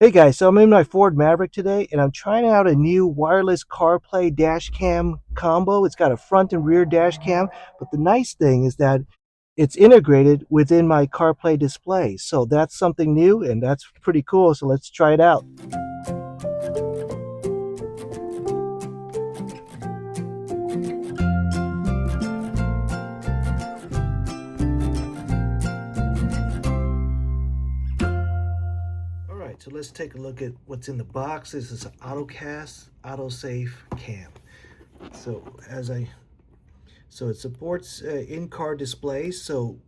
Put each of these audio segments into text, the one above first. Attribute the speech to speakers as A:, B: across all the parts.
A: Hey guys, so I'm in my Ford Maverick today and I'm trying out a new wireless CarPlay dash cam combo. It's got a front and rear dash cam, but the nice thing is that it's integrated within my CarPlay display. So that's something new and that's pretty cool. So let's try it out. All right, so let's take a look at what's in the box. This is an Ottocast autosave cam. So it supports in-car displays. So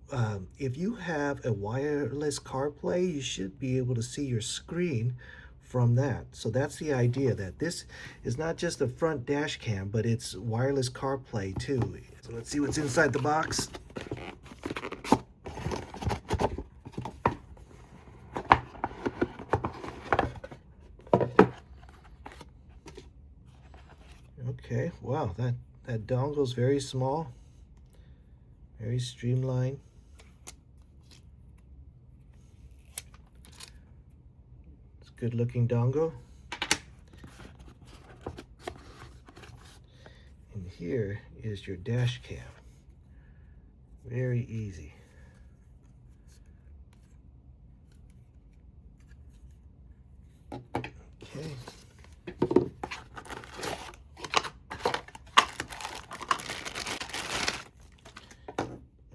A: if you have a wireless CarPlay, you should be able to see your screen from that. So that's the idea, that this is not just a front dash cam, but it's wireless CarPlay too. So let's see what's inside the box. Okay, wow, that dongle is very small, very streamlined. It's a good looking dongle. And here is your dash cam. Very easy. Okay.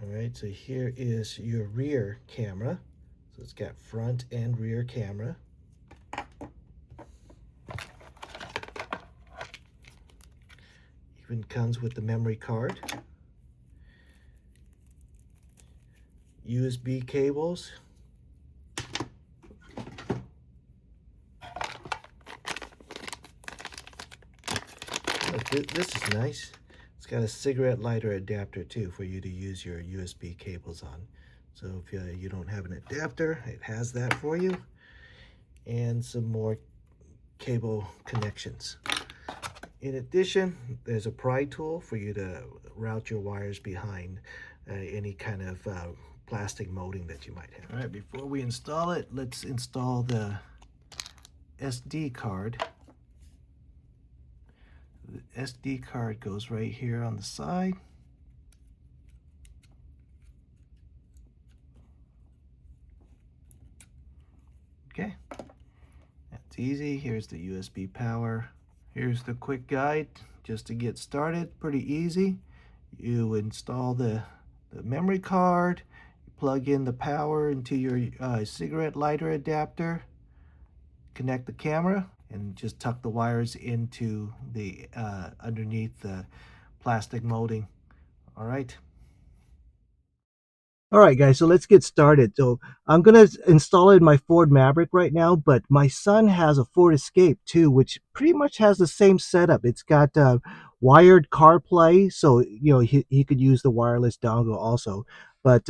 A: All right, so here is your rear camera. So it's got front and rear camera. Even comes with the memory card. USB cables. This is nice. It's got a cigarette lighter adapter too for you to use your USB cables on. So if you don't have an adapter, it has that for you. And some more cable connections. In addition, there's a pry tool for you to route your wires behind any kind of plastic molding that you might have. All right, before we install it, let's install the SD card. The SD card goes right here on the side. Okay, that's easy. Here's the USB power. Here's the quick guide just to get started. Pretty easy. You install the memory card, plug in the power into your cigarette lighter adapter, connect the camera, and just tuck the wires into the underneath the plastic molding. All right. All right, guys, so let's get started. So I'm going to install it in my Ford Maverick right now, but my son has a Ford Escape too, which pretty much has the same setup. It's got wired CarPlay, so he could use the wireless dongle also. But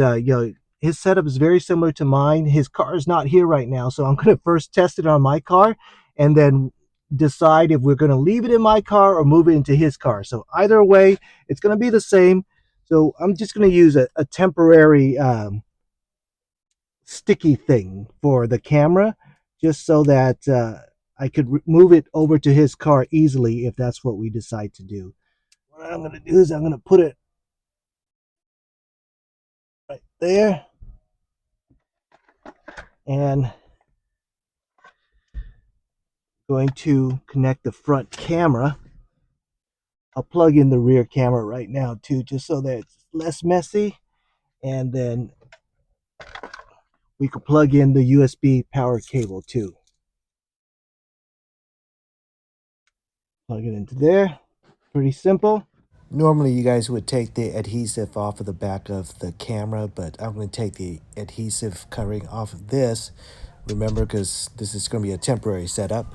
A: his setup is very similar to mine. His car is not here right now, so I'm going to first test it on my car and then decide if we're going to leave it in my car or move it into his car. So either way, it's going to be the same. So I'm just going to use a temporary sticky thing for the camera, just so that I could move it over to his car easily if that's what we decide to do. What I'm going to do is I'm going to put it right there, and going to connect the front camera. I'll plug in the rear camera right now too, just so that it's less messy, and then we could plug in the USB power cable too. Plug it into there. Pretty simple. Normally you guys would take the adhesive off of the back of the camera, but I'm going to take the adhesive covering off of this. Remember, because this is going to be a temporary setup.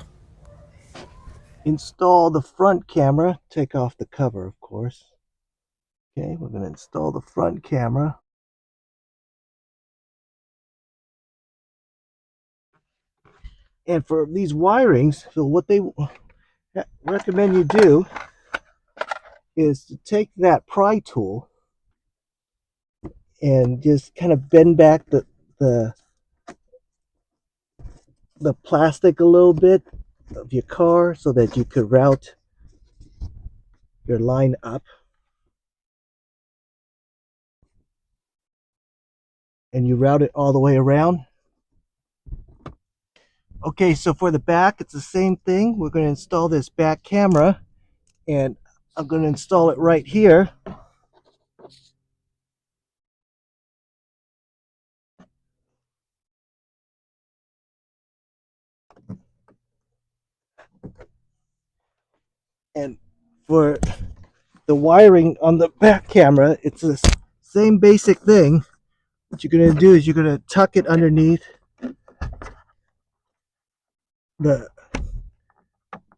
A: Install the front camera. Take off the cover, of course. Okay, we're going to install the front camera. And for these wirings, so what they recommend you do is to take that pry tool and just kind of bend back the the plastic a little bit of your car so that you could route your line up, and you route it all the way around. Okay, so for the back, it's the same thing. We're going to install this back camera, and I'm going to install it right here. And for the wiring on the back camera, it's the same basic thing. What you're going to do is you're going to tuck it underneath the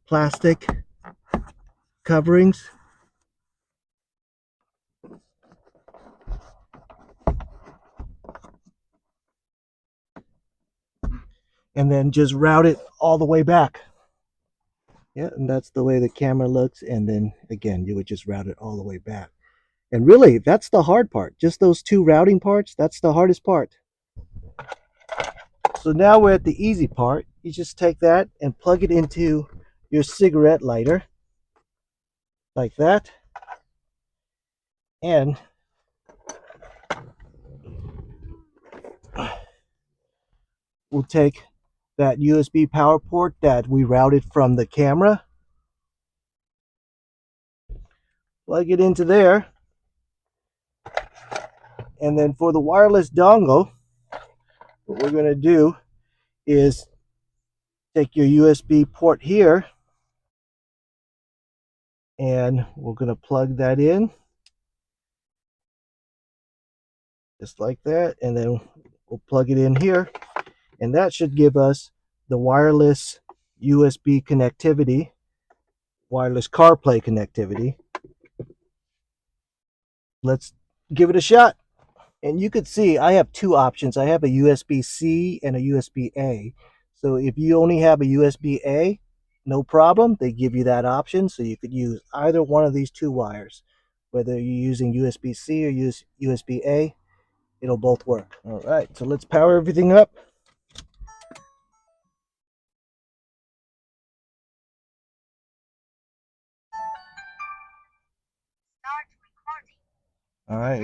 A: plastic coverings, and then just route it all the way back. Yeah, and that's the way the camera looks. And then again, you would just route it all the way back. And really, that's the hard part. Just those two routing parts, that's the hardest part. So now we're at the easy part. You just take that and plug it into your cigarette lighter like that. And we'll take that USB power port that we routed from the camera, plug it into there. And then for the wireless dongle, what we're going to do is take your USB port here, and we're going to plug that in just like that, and then we'll plug it in here, and that should give us the wireless USB connectivity, wireless CarPlay connectivity. Let's give it a shot. And you could see I have two options. I have a USB-C and a USB-A. So if you only have a USB-A, no problem. They give you that option. So you could use either one of these two wires. Whether you're using USB-C or use USB-A, it'll both work. All right, so let's power everything up. All right.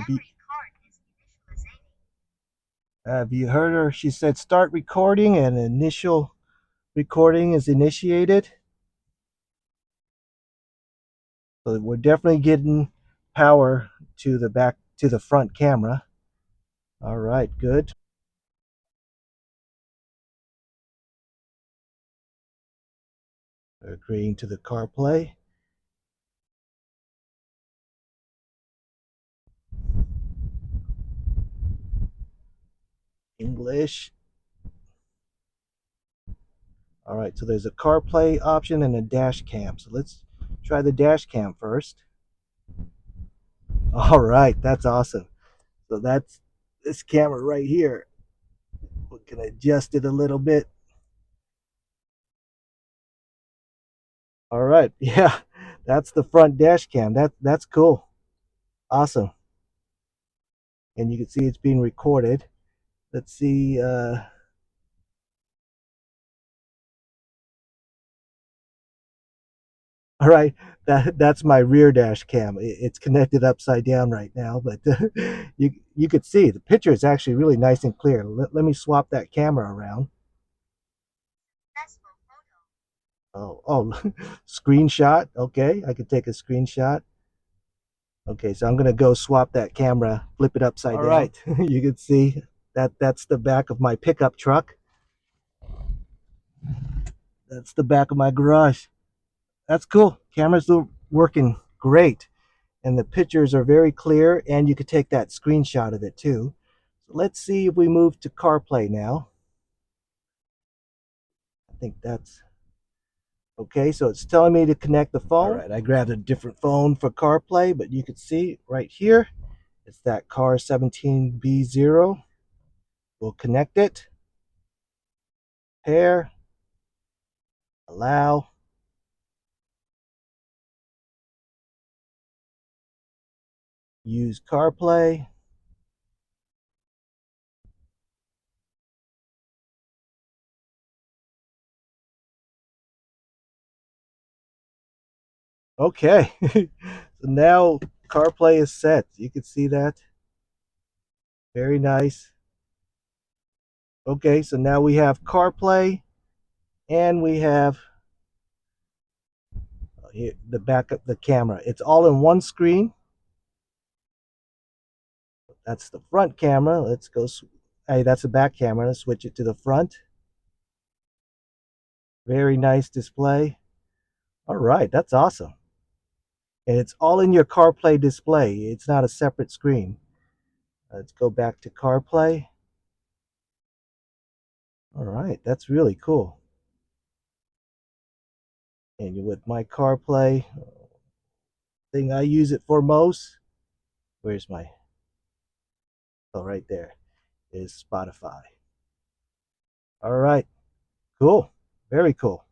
A: Have you heard her? She said start recording, and initial recording is initiated. So we're definitely getting power to the front camera. All right, good. Agreeing to the CarPlay. English. All right, so there's a CarPlay option and a dash cam. So let's try the dash cam first. All right, that's awesome. So that's this camera right here. We can adjust it a little bit. All right, yeah, that's the front dash cam. That's cool. Awesome. And you can see it's being recorded. Let's see. All right, that's my rear dash cam. It's connected upside down right now, but you could see the picture is actually really nice and clear. Let me swap that camera around. Oh, screenshot. Okay, I could take a screenshot. Okay, so I'm gonna go swap that camera, flip it upside down. All right, you can see that's the back of my pickup truck. That's the back of my garage. That's cool. Cameras are working great, and the pictures are very clear, and you could take that screenshot of it too. So let's see if we move to CarPlay now. I think that's okay. So it's telling me to connect the phone. All right, I grabbed a different phone for CarPlay, but you can see right here, it's that car 17B0. We'll connect it, pair, allow. Use CarPlay. Okay. So now CarPlay is set. You can see that. Very nice. Okay, so now we have CarPlay and we have here, the backup, the camera. It's all in one screen. That's the front camera. Let's go. Hey, that's the back camera. Let's switch it to the front. Very nice display. All right, that's awesome. And it's all in your CarPlay display. It's not a separate screen. Let's go back to CarPlay. All right, that's really cool. And with my CarPlay thing I use it for most, where's my, oh, right there is Spotify. All right, cool. Very cool.